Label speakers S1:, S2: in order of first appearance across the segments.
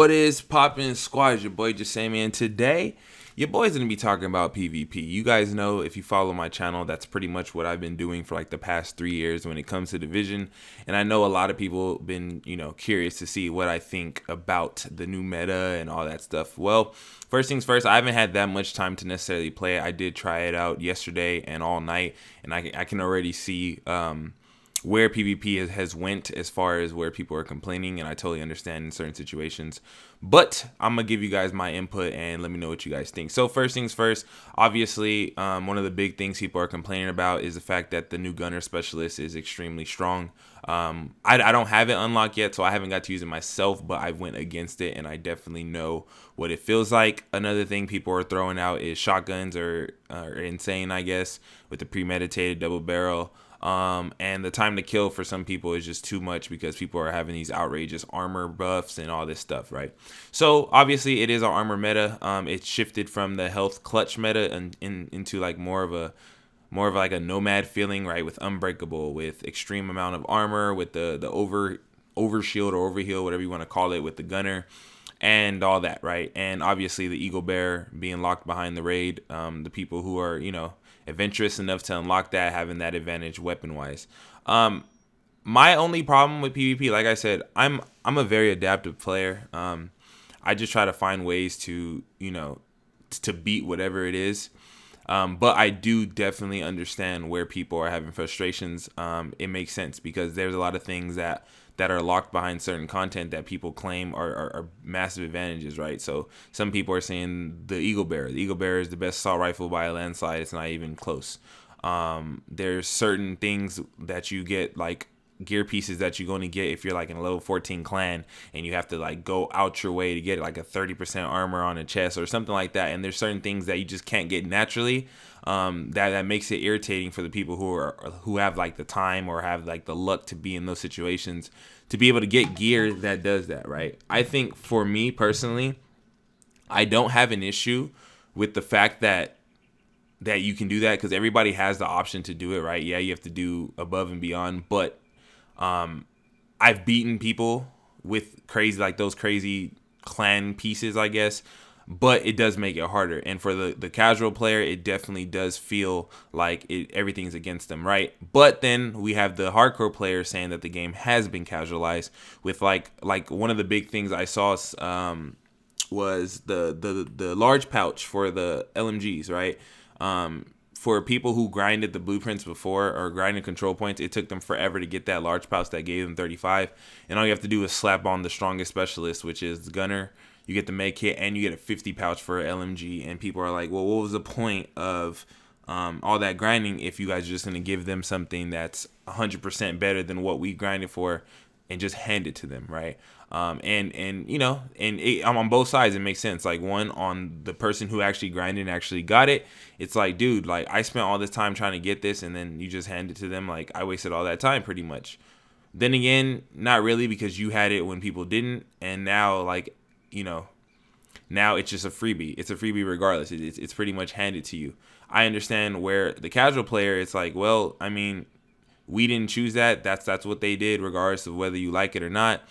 S1: What is poppin' squad? Your boy Jesimein. Today, your boy's gonna be talking about PvP. You guys know, if you follow my channel, that's pretty much what I've been doing for like the past 3 years when it comes to Division. And I know a lot of people been, curious to see what I think about the new meta and all that stuff. Well, first things first, I haven't had that much time to necessarily play it. I did try it out yesterday and all night, and I can already see where PvP has went as far as where people are complaining, and I totally understand in certain situations. But I'm gonna give you guys my input and let me know what you guys think. So first things first, obviously, one of the big things people are complaining about is the fact that the new gunner specialist is extremely strong. I don't have it unlocked yet, so I haven't got to use it myself, but I went against it and I definitely know what it feels like. Another thing people are throwing out is shotguns are insane, I guess, with the premeditated double barrel. And the time to kill for some people is just too much because people are having these outrageous armor buffs and all this stuff, right? So obviously it is our armor meta. It shifted from the health clutch meta and into like more of like a nomad feeling, right? With unbreakable, with extreme amount of armor, with the over shield or overheal, whatever you want to call it, with the gunner and all that, right? And obviously the eagle bear being locked behind the raid. The people who are adventurous enough to unlock that, having that advantage weapon wise. My only problem with PvP, like I said, I'm a very adaptive player. I just try to find ways to to beat whatever it is. But I do definitely understand where people are having frustrations. It makes sense because there's a lot of things that are locked behind certain content that people claim are massive advantages, right? So some people are saying the Eagle Bear. The Eagle Bear is the best assault rifle by a landslide. It's not even close. There's certain things that you get, like gear pieces that you're going to get if you're like in a level 14 clan and you have to like go out your way to get like a 30% armor on a chest or something like that. And there's certain things that you just can't get naturally. That makes it irritating for the people who have like the time or have like the luck to be in those situations to be able to get gear that does that, right? I think for me personally, I don't have an issue with the fact that you can do that because everybody has the option to do it, right? Yeah, you have to do above and beyond, but I've beaten people with those crazy clan pieces, I guess, but it does make it harder. And for the casual player, it definitely does feel like everything's against them, right? But then we have the hardcore players saying that the game has been casualized with like one of the big things I saw was the large pouch for the LMGs, right? For people who grinded the blueprints before or grinded control points, it took them forever to get that large pouch that gave them 35. And all you have to do is slap on the strongest specialist, which is the gunner. You get the med kit and you get a 50 pouch for an LMG. And people are like, well, what was the point of all that grinding if you guys are just going to give them something that's 100% better than what we grinded for and just hand it to them, right? I'm on both sides. It makes sense. Like, one, on the person who actually grinded and actually got it, it's like, dude, like I spent all this time trying to get this and then you just hand it to them. Like, I wasted all that time pretty much. Then again, not really, because you had it when people didn't, and now now it's just a freebie. It's a freebie regardless. It's pretty much handed to you. I understand where the casual player, it's like, well, I mean, we didn't choose that. That's what they did, regardless of whether you like it or not.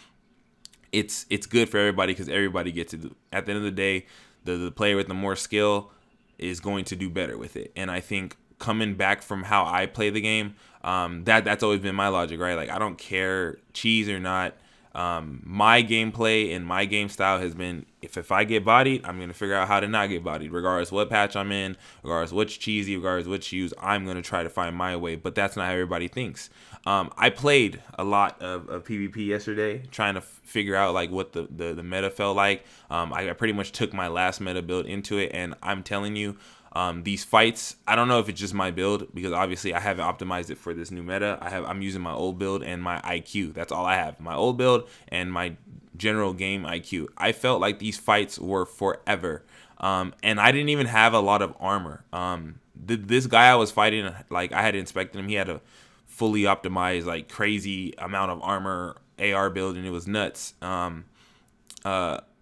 S1: It's good for everybody because everybody gets it. At the end of the day, the player with the more skill is going to do better with it. And I think coming back from how I play the game, that's always been my logic, right? Like, I don't care cheese or not. My gameplay and my game style has been, if I get bodied, I'm going to figure out how to not get bodied, regardless what patch I'm in, regardless what's cheesy, regardless what you use. I'm going to try to find my way, but that's not how everybody thinks. I played a lot of PvP yesterday, trying to figure out like what the meta felt like. I pretty much took my last meta build into it, and I'm telling you, these fights, I don't know if it's just my build, because obviously I haven't optimized it for this new meta. I'm using my old build and my IQ. That's all I have. My old build and my general game IQ. I felt like these fights were forever. And I didn't even have a lot of armor. This guy I was fighting, like, I had inspected him. He had a fully optimized, like, crazy amount of armor AR build, and it was nuts.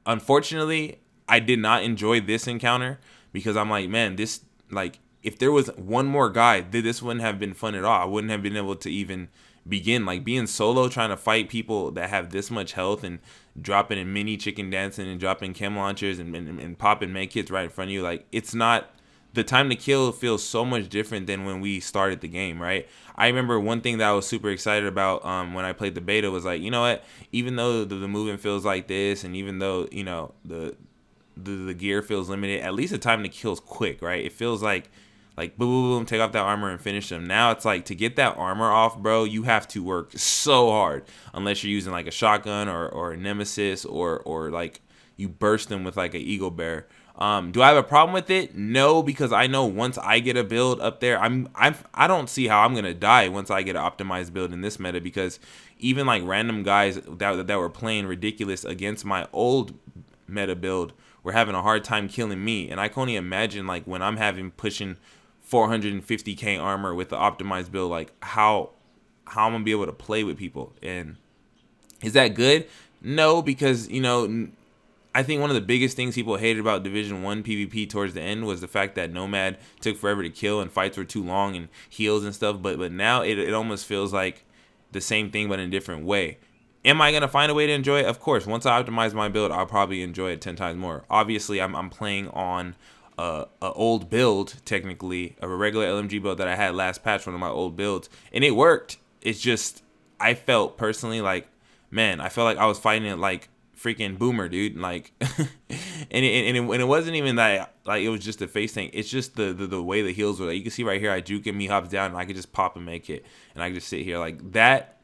S1: Unfortunately, I did not enjoy this encounter, because I'm like, man, if there was one more guy, this wouldn't have been fun at all. I wouldn't have been able to even begin. Like being solo, trying to fight people that have this much health and dropping in mini chicken dancing and dropping chem launchers and popping med kits right in front of you. Like it's not, the time to kill feels so much different than when we started the game, right? I remember one thing that I was super excited about when I played the beta was like, you know what? Even though the movement feels like this, and even though, you know, the gear feels limited, at least the time to kill is quick, right? It feels like boom, boom, boom, take off that armor and finish them. Now it's like, to get that armor off, bro, you have to work so hard, unless you're using like a shotgun or a nemesis, or like you burst them with like an eagle bear. Do I have a problem with it? No, because I know once I get a build up there, I don't see how I'm gonna die once I get an optimized build in this meta, because even like random guys that were playing ridiculous against my old meta build were having a hard time killing me, and I can only imagine like when I'm pushing 450k armor with the optimized build, like how I'm gonna be able to play with people. And is that good? No, because, you know, I think one of the biggest things people hated about Division 1 PvP towards the end was the fact that Nomad took forever to kill and fights were too long and heals and stuff. But now it almost feels like the same thing but in a different way. Am I going to find a way to enjoy it? Of course. Once I optimize my build, I'll probably enjoy it 10 times more. Obviously, I'm playing on a old build, technically, of a regular LMG build that I had last patch, one of my old builds. And it worked. It's just, I felt personally like, man, I felt like I was fighting it like freaking Boomer, dude. Like, and it wasn't even that, like, it was just a face thing. It's just the way the heals were. Like, you can see right here, I juke him, he hops down, and I could just pop and make it, and I can just sit here like that.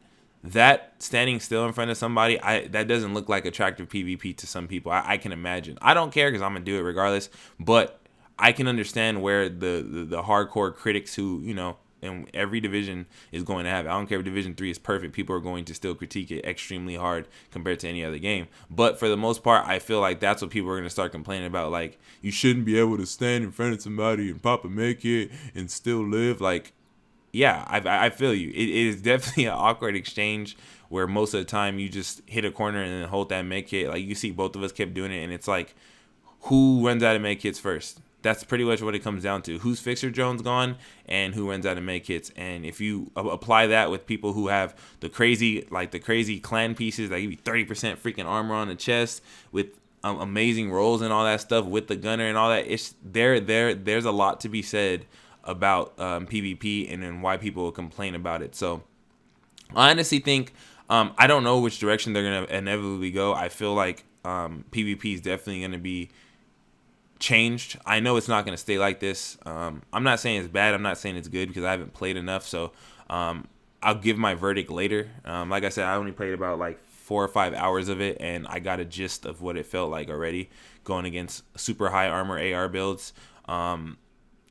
S1: That standing still in front of somebody, that doesn't look like attractive PvP to some people. I can imagine. I don't care because I'm gonna do it regardless. But I can understand where the hardcore critics who, you know, and every division is going to have it. I don't care if Division 3 is perfect. People are going to still critique it extremely hard compared to any other game. But for the most part, I feel like that's what people are going to start complaining about. Like, you shouldn't be able to stand in front of somebody and pop a make it and still live. Like, yeah, I feel you. It is definitely an awkward exchange where most of the time you just hit a corner and then hold that make it. Like, you see both of us kept doing it, and it's like, who runs out of make hits first? That's pretty much what it comes down to. Whose fixer drone's gone and who runs out of make hits. And if you apply that with people who have the crazy clan pieces that give you 30% freaking armor on the chest with amazing rolls and all that stuff with the gunner and all that, there's a lot to be said about PvP and then why people will complain about it. So I honestly think I don't know which direction they're gonna inevitably go. I feel like PvP is definitely gonna be changed. I know it's not going to stay like this. I'm not saying it's bad. I'm not saying it's good because I haven't played enough. So I'll give my verdict later. Like I said, I only played about like 4 or 5 hours of it, and I got a gist of what it felt like already going against super high armor AR builds.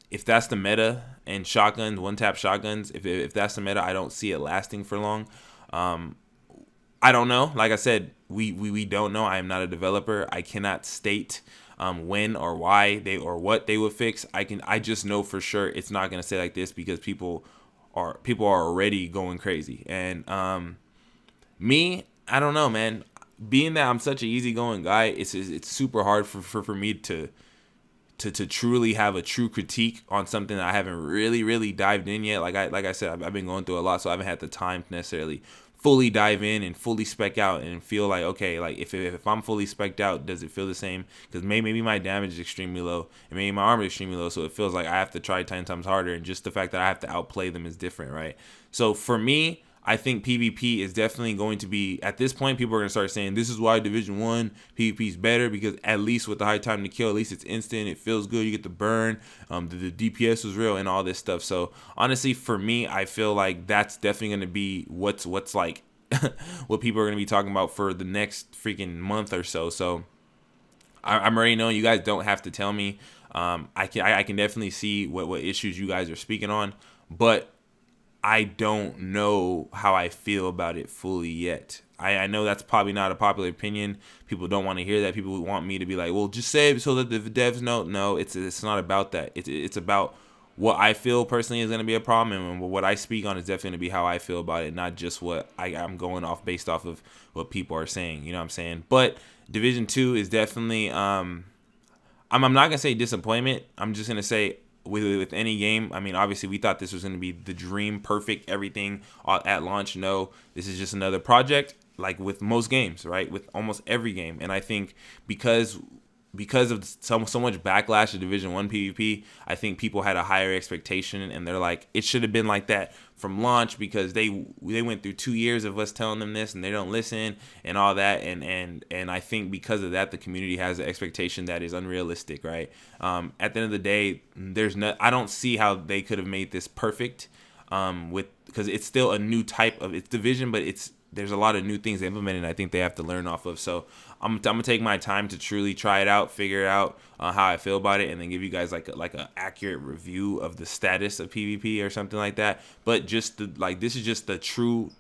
S1: If that's the meta and shotguns, one-tap shotguns, if that's the meta, I don't see it lasting for long. I don't know. Like I said, we don't know. I am not a developer. I cannot state when or why or what they would fix. I just know for sure it's not gonna stay like this because people are already going crazy. And me, I don't know, man. Being that I'm such an easygoing guy, it's super hard for me to truly have a true critique on something that I haven't really dived in yet. Like I said, I've been going through a lot, so I haven't had the time to necessarily fully dive in and fully spec out and feel like, okay, like if I'm fully spec'd out, does it feel the same? Because maybe my damage is extremely low and maybe my armor is extremely low, so it feels like I have to try 10 times harder, and just the fact that I have to outplay them is different, right? So for me, I think PvP is definitely going to be, at this point, people are going to start saying this is why Division 1 PvP is better, because at least with the high time to kill, at least it's instant, it feels good, you get the burn, the DPS was real and all this stuff. So honestly, for me, I feel like that's definitely going to be what's like what people are going to be talking about for the next freaking month or so. So I'm already knowing, you guys don't have to tell me. I can definitely see what issues you guys are speaking on, but I don't know how I feel about it fully yet. I know that's probably not a popular opinion. People don't want to hear that. People want me to be like, well, just say it so that the devs know. No, it's not about that. It's about what I feel personally is going to be a problem, and what I speak on is definitely going to be how I feel about it, not just what I'm going off based off of what people are saying. You know what I'm saying? But Division 2 is definitely, I'm not going to say disappointment. I'm just going to say with any game. I mean, obviously we thought this was going to be the dream, perfect, everything at launch. No, this is just another project, like with most games, right? With almost every game. And I think because of so much backlash to Division 1 PvP, I think people had a higher expectation, and they're like, it should have been like that from launch, because they went through 2 years of us telling them this and they don't listen and all that, and I think because of that, the community has an expectation that is unrealistic, right? At the end of the day, I don't see how they could have made this perfect, because it's still a new type of Division, but there's a lot of new things implemented, and I think they have to learn off of. So I'm gonna take my time to truly try it out, figure out how I feel about it, and then give you guys like a accurate review of the status of PvP or something like that. But just this is just the truth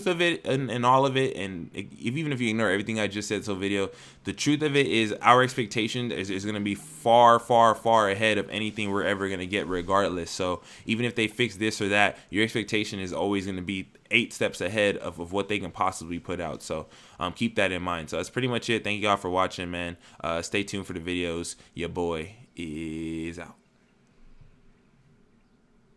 S1: of it and all of it. And even if you ignore everything I just said, video, the truth of it is our expectation is going to be far, far, far ahead of anything we're ever going to get regardless. So even if they fix this or that, your expectation is always going to be 8 steps ahead of what they can possibly put out. So keep that in mind. So that's pretty much it. Thank you all for watching, man. Stay tuned for the videos. Your boy is out.